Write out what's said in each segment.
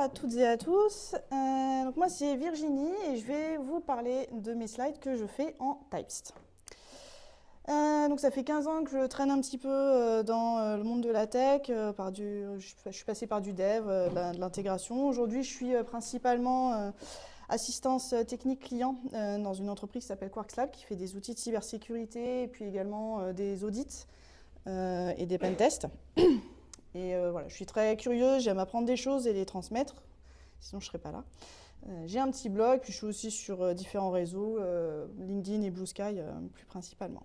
à toutes et à tous. Donc moi c'est Virginie et je vais vous parler de mes slides que je fais en TypeScript. Donc ça fait 15 ans que je traîne un petit peu dans le monde de la tech. Je suis passée par du dev, de l'intégration. Aujourd'hui je suis principalement assistance technique client dans une entreprise qui s'appelle QuarksLab qui fait des outils de cybersécurité et puis également des audits et des pentests. Et voilà, je suis très curieuse, j'aime apprendre des choses et les transmettre, sinon je ne serais pas là. J'ai un petit blog, puis je suis aussi sur différents réseaux, LinkedIn et Blue Sky plus principalement.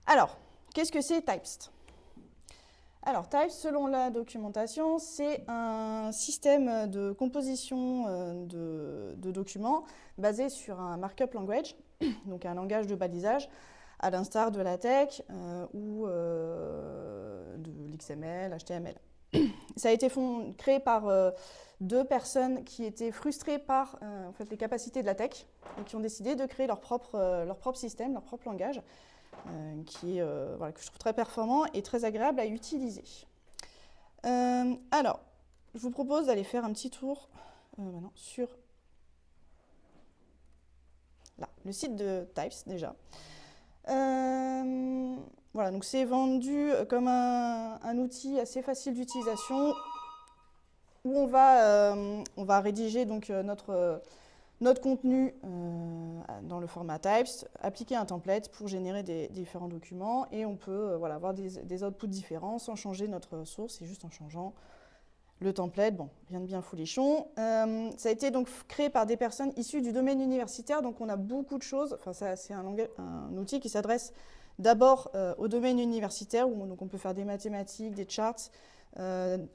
Alors, qu'est-ce que c'est TypeScript ? Alors, TypeScript, selon la documentation, c'est un système de composition de documents basé sur un markup language, donc un langage de balisage, à l'instar de la tech ou de l'XML, HTML. Ça a été créé par deux personnes qui étaient frustrées par en fait, les capacités de la tech et qui ont décidé de créer leur propre système, leur propre langage, voilà, que je trouve très performant et très agréable à utiliser. Alors, je vous propose d'aller faire un petit tour maintenant sur là, le site de TypeScript déjà. Voilà, donc c'est vendu comme un outil assez facile d'utilisation où on va rédiger donc notre contenu dans le format TypeScript, appliquer un template pour générer des différents documents et on peut voilà, avoir des outputs différents sans changer notre source, c'est juste en changeant le template, bon, rien de bien foulichon. Ça a été donc créé par des personnes issues du domaine universitaire, donc on a beaucoup de choses. Enfin, c'est un outil qui s'adresse d'abord au domaine universitaire, où donc on peut faire des mathématiques, des charts,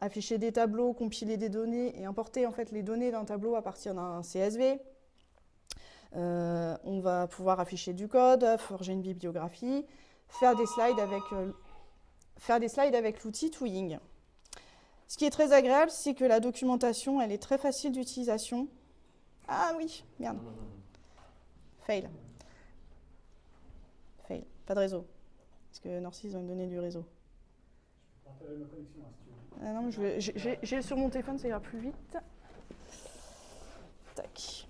afficher des tableaux, compiler des données et importer en fait les données d'un tableau à partir d'un CSV. On va pouvoir afficher du code, forger une bibliographie, faire des slides avec l'outil Twing. Ce qui est très agréable, c'est que la documentation, elle est très facile d'utilisation. Ah oui, merde. Fail. Fail. Pas de réseau. Parce que Norcy, ils ont donné du réseau. Je peux partager ma connexion, si tu veux. Ah non, j'ai sur mon téléphone, ça ira plus vite. Tac.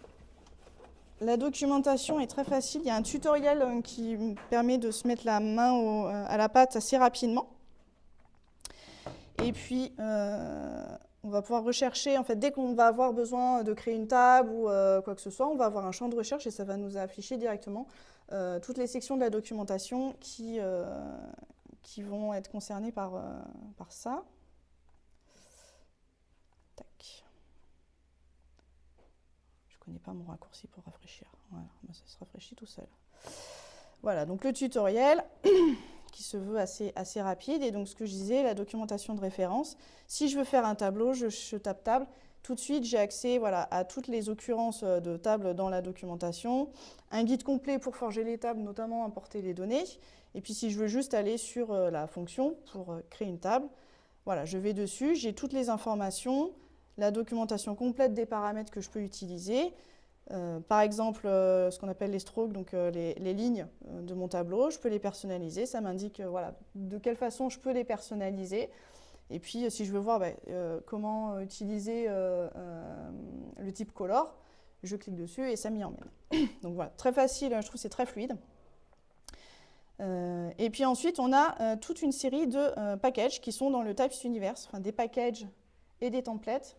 La documentation est très facile. Il y a un tutoriel qui permet de se mettre la main à la pâte assez rapidement. Et puis, on va pouvoir rechercher, en fait, dès qu'on va avoir besoin de créer une table ou quoi que ce soit, on va avoir un champ de recherche et ça va nous afficher directement toutes les sections de la documentation qui vont être concernées par ça. Tac. Je ne connais pas mon raccourci pour rafraîchir. Voilà, ça se rafraîchit tout seul. Voilà, donc le tutoriel qui se veut assez rapide. Et donc, ce que je disais, la documentation de référence. Si je veux faire un tableau, je tape table. Tout de suite, j'ai accès voilà, à toutes les occurrences de tables dans la documentation. Un guide complet pour forger les tables, notamment importer les données. Et puis, si je veux juste aller sur la fonction pour créer une table, voilà, je vais dessus. J'ai toutes les informations, la documentation complète des paramètres que je peux utiliser. Par exemple, ce qu'on appelle les strokes, donc les lignes de mon tableau, je peux les personnaliser. Ça m'indique voilà, de quelle façon je peux les personnaliser. Et puis, si je veux voir comment utiliser le type color, je clique dessus et ça m'y emmène. Donc voilà, très facile, je trouve que c'est très fluide. Et puis ensuite, on a toute une série de packages qui sont dans le TypeScript Universe, enfin des packages et des templates.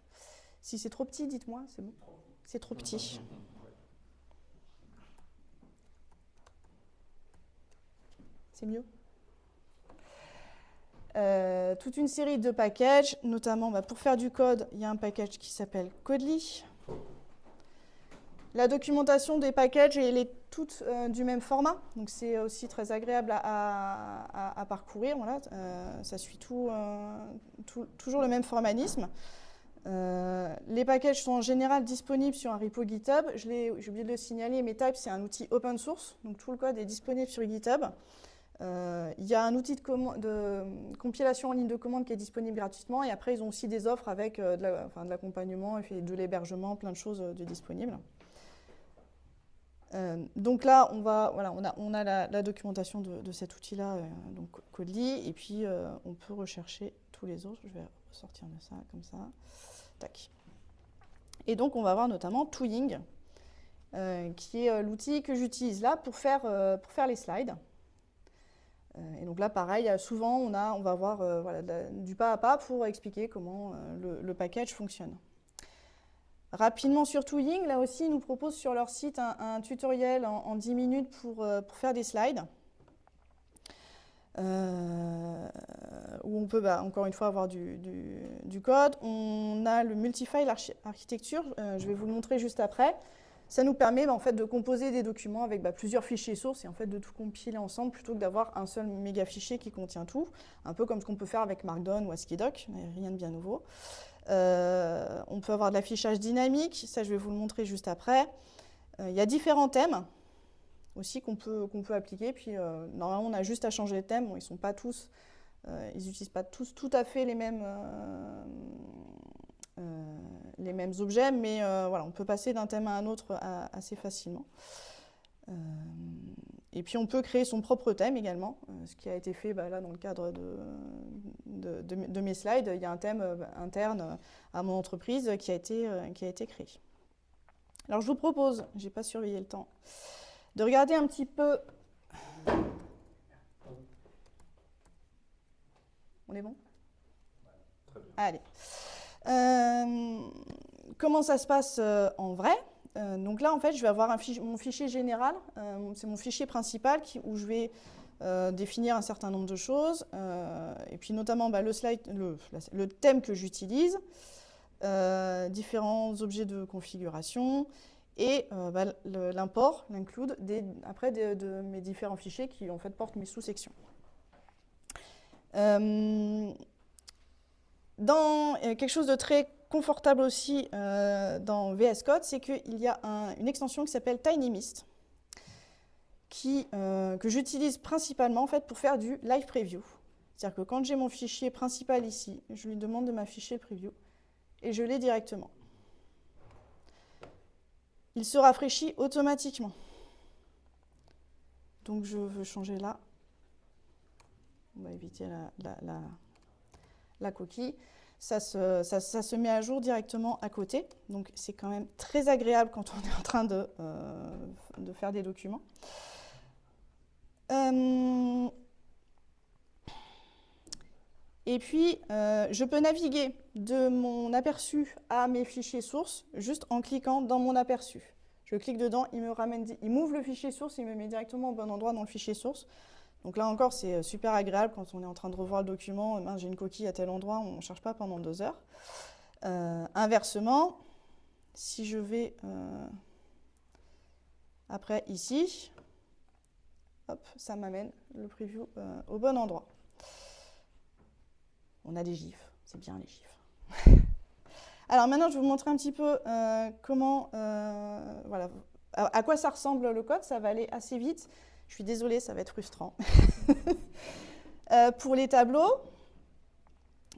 Si c'est trop petit, dites-moi, c'est bon. C'est trop petit. C'est mieux. Toute une série de packages, notamment pour faire du code, il y a un package qui s'appelle Codely. La documentation des packages, elle est toute du même format, donc c'est aussi très agréable à parcourir. Voilà, ça suit toujours le même formalisme. Les packages sont en général disponibles sur un repo GitHub. J'ai oublié de le signaler, mais Type, c'est un outil open source, donc tout le code est disponible sur GitHub. Il y a un outil de compilation en ligne de commande qui est disponible gratuitement, et après, ils ont aussi des offres avec de l'accompagnement et de l'hébergement, plein de choses disponibles. Donc là, on a la documentation de cet outil-là, donc Codely, et puis on peut rechercher tous les autres. Je vais ressortir de ça, comme ça. Tac. Et donc, on va avoir notamment Twing, qui est l'outil que j'utilise là pour faire les slides. Et donc là, pareil, souvent, on va avoir voilà, du pas à pas pour expliquer comment le package fonctionne. Rapidement sur Twing, là aussi, ils nous proposent sur leur site un tutoriel en 10 minutes pour faire des slides. Où on peut, encore une fois, avoir du code. On a le multi-file architecture, je vais vous le montrer juste après. Ça nous permet en fait, de composer des documents avec plusieurs fichiers sources et en fait, de tout compiler ensemble plutôt que d'avoir un seul méga fichier qui contient tout, un peu comme ce qu'on peut faire avec Markdown ou AsciiDoc, mais rien de bien nouveau. On peut avoir de l'affichage dynamique, ça je vais vous le montrer juste après. Il y a différents thèmes aussi qu'on peut appliquer, puis normalement on a juste à changer les thèmes, bon, ils sont pas tous, ils n'utilisent pas tous tout à fait les mêmes objets, mais voilà, on peut passer d'un thème à un autre assez facilement. Et puis on peut créer son propre thème également, ce qui a été fait là dans le cadre de mes slides. Il y a un thème interne à mon entreprise qui a été créé. Alors je vous propose, je n'ai pas surveillé le temps, de regarder un petit peu. On est bon ? Très bien. Allez. Comment ça se passe en vrai ? Donc là, en fait, je vais avoir mon fichier général, c'est mon fichier principal où je vais définir un certain nombre de choses, et puis notamment le thème que j'utilise, différents objets de configuration, et l'import, l'include, après de mes différents fichiers qui en fait portent mes sous-sections. Dans quelque chose de très confortable aussi dans VS Code, c'est qu'il y a une extension qui s'appelle TinyMist, que j'utilise principalement en fait, pour faire du live preview. C'est-à-dire que quand j'ai mon fichier principal ici, je lui demande de m'afficher le preview et je l'ai directement. Il se rafraîchit automatiquement. Donc je veux changer là. On va éviter la coquille. Ça se met à jour directement à côté. Donc c'est quand même très agréable quand on est en train de faire des documents. Et puis, je peux naviguer de mon aperçu à mes fichiers sources juste en cliquant dans mon aperçu. Je clique dedans, il m'ouvre le fichier source, il me met directement au bon endroit dans le fichier source. Donc là encore, c'est super agréable quand on est en train de revoir le document. J'ai une coquille à tel endroit, on ne cherche pas pendant 2 heures. Inversement, si je vais après ici, hop, ça m'amène le preview au bon endroit. On a des gifs, c'est bien les gifs. Alors maintenant, je vais vous montrer un petit peu comment, voilà, à quoi ça ressemble le code. Ça va aller assez vite. Je suis désolée, ça va être frustrant. Pour les tableaux,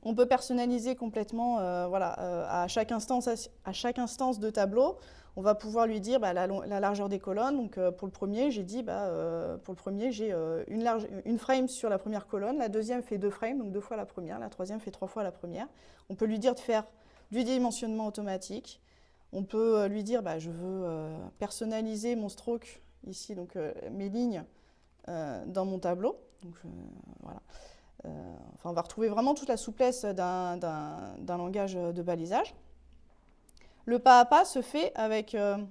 on peut personnaliser complètement à chaque instance de tableau. On va pouvoir lui dire la largeur des colonnes. Donc, pour le premier, j'ai dit j'ai une frame sur la première colonne. La deuxième fait 2 frames, donc 2 fois la première. La troisième fait 3 fois la première. On peut lui dire de faire du dimensionnement automatique. On peut lui dire je veux personnaliser mon stroke ici, donc mes lignes dans mon tableau. Donc, voilà. On va retrouver vraiment toute la souplesse d'un langage de balisage. Le pas à pas se fait avec une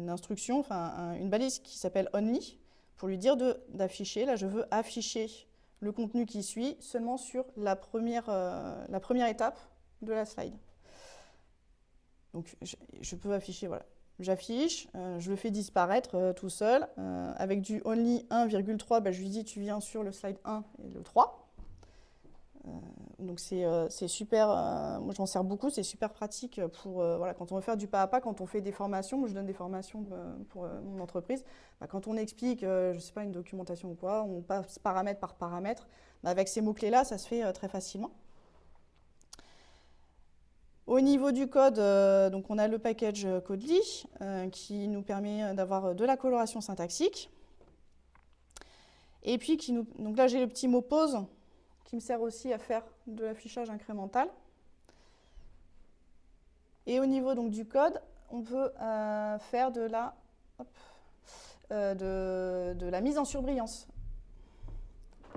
instruction, une balise qui s'appelle only, pour lui dire d'afficher. Là, je veux afficher le contenu qui suit seulement sur la première étape de la slide. Donc, je peux afficher, voilà. J'affiche, je le fais disparaître tout seul. Avec du only 1,3, je lui dis tu viens sur le slide 1 et le 3. Donc c'est super, moi je m'en sers beaucoup, c'est super pratique pour quand on veut faire du pas à pas, quand on fait des formations. Moi je donne des formations pour mon entreprise. Quand on explique, je ne sais pas, une documentation ou quoi, on passe paramètre par paramètre. Avec ces mots-clés-là, ça se fait très facilement. Au niveau du code, donc on a le package Codely qui nous permet d'avoir de la coloration syntaxique. Et puis, donc là j'ai le petit mot pause qui me sert aussi à faire de l'affichage incrémental. Et au niveau donc, du code, on peut faire de la mise en surbrillance.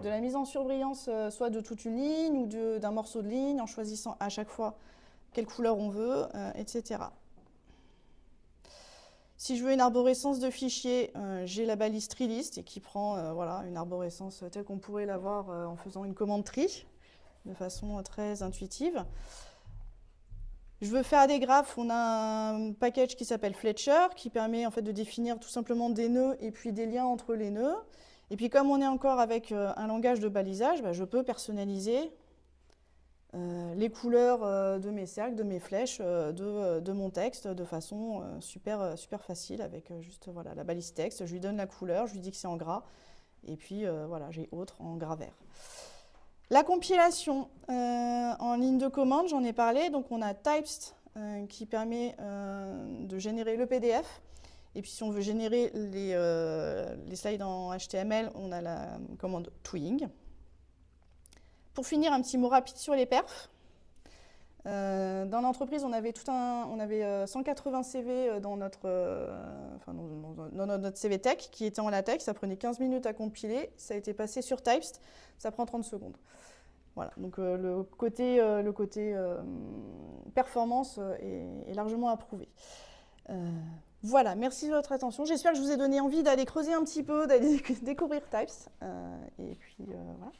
De la mise en surbrillance, soit de toute une ligne ou d'un morceau de ligne, en choisissant à chaque fois quelle couleur on veut, etc. Si je veux une arborescence de fichiers, j'ai la balise tree-list qui prend voilà, une arborescence telle qu'on pourrait l'avoir en faisant une commande tree, de façon très intuitive. Je veux faire des graphes, on a un package qui s'appelle Fletcher, qui permet en fait de définir tout simplement des nœuds et puis des liens entre les nœuds. Et puis comme on est encore avec un langage de balisage, je peux personnaliser les couleurs de mes cercles, de mes flèches, de mon texte de façon super facile avec juste voilà, la balise texte. Je lui donne la couleur, je lui dis que c'est en gras, et puis voilà, j'ai autre en gras vert. La compilation en ligne de commande, j'en ai parlé, donc on a Typest qui permet de générer le PDF. Et puis si on veut générer les slides en HTML, on a la commande Twing. Pour finir, un petit mot rapide sur les perfs. Dans l'entreprise, on avait 180 CV dans notre CV Tech qui était en LaTeX. Ça prenait 15 minutes à compiler. Ça a été passé sur Typest. Ça prend 30 secondes. Voilà, donc le côté performance est largement approuvé. Voilà, merci de votre attention. J'espère que je vous ai donné envie d'aller creuser un petit peu, d'aller découvrir Typest. Et puis voilà.